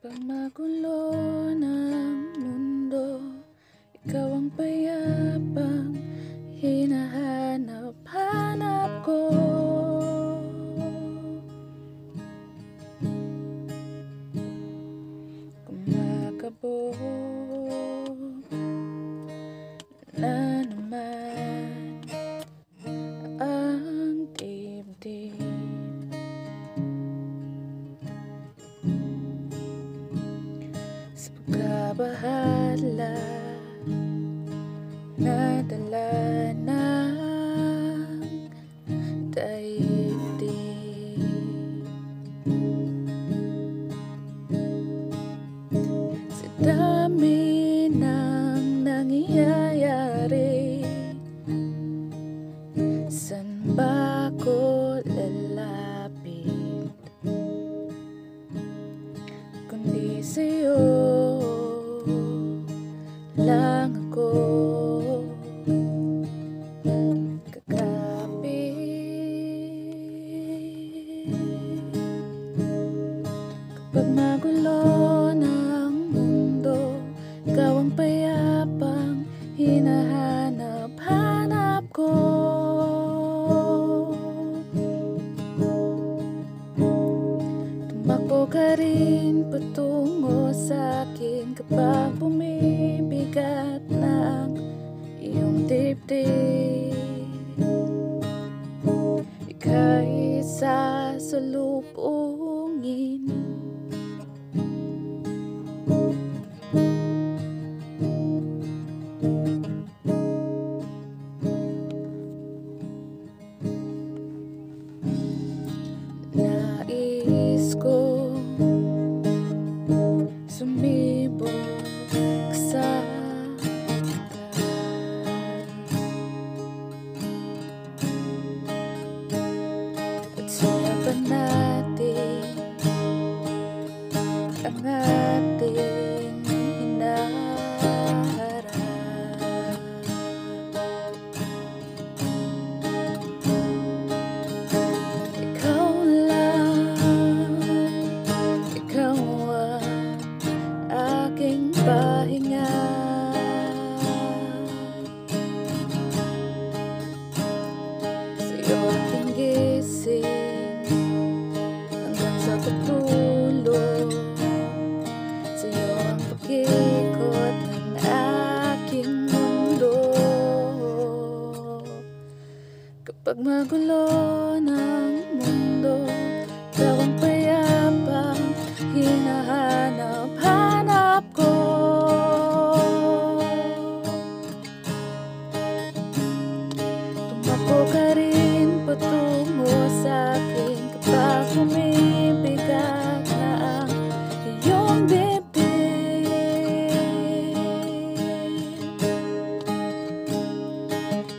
Pag magulo ng mundo, ikaw ang payapang hinahanap-hanap ko. Kumakabog na naman ang dibdib. Sa pagkabahala na dala ng daigdig, sa dami ng nangyayari, san ba ko lalapit kundi sa'yo lang ako kakapit. Kapag magulo ng mundo, ikaw ang payapang hinahanap-hanap ko. Tumakbo ka rin patungo sa'kin kapag bumibigat na ang iyong dibdib. Ika'y sasalubungin, nais ko sumibol sa at suyapan natin ang ating hinaharap. Ikaw lang, ikaw ang aking pahinga. Sa'yo aking gising hanggang sa pagtulog. Sa'yo ang pag-ikot ng aking mundo. Kapag magulo ng mundo, ikaw ang payapang hinahanap-hanap ko. Tumakbo ka rin patungo sa'kin kapag bumibigat na ang iyong dibdib.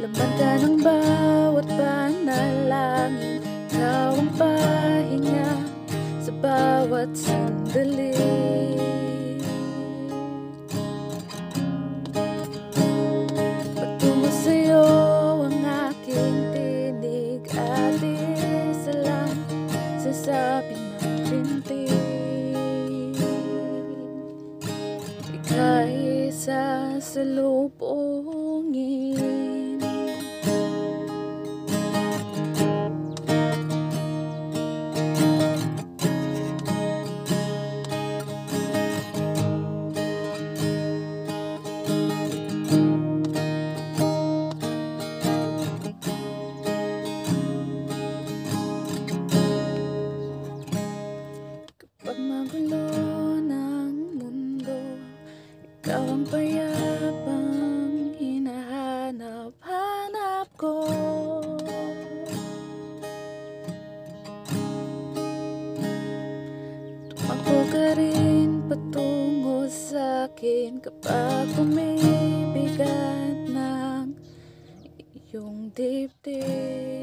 Laman ka ng bawat panalangin, ikaw ang pahinga sa bawat sandali. Patungo sa'yo ang aking tinig at isa lang sasabi ng bintig. Ika'y sasalubungin, kapag magulo ng mundo, ikaw ang payapang hinahanap-hanap ko. Tumakbo ka rin patungo sa'kin kapag bumibigat ng iyong dibdib.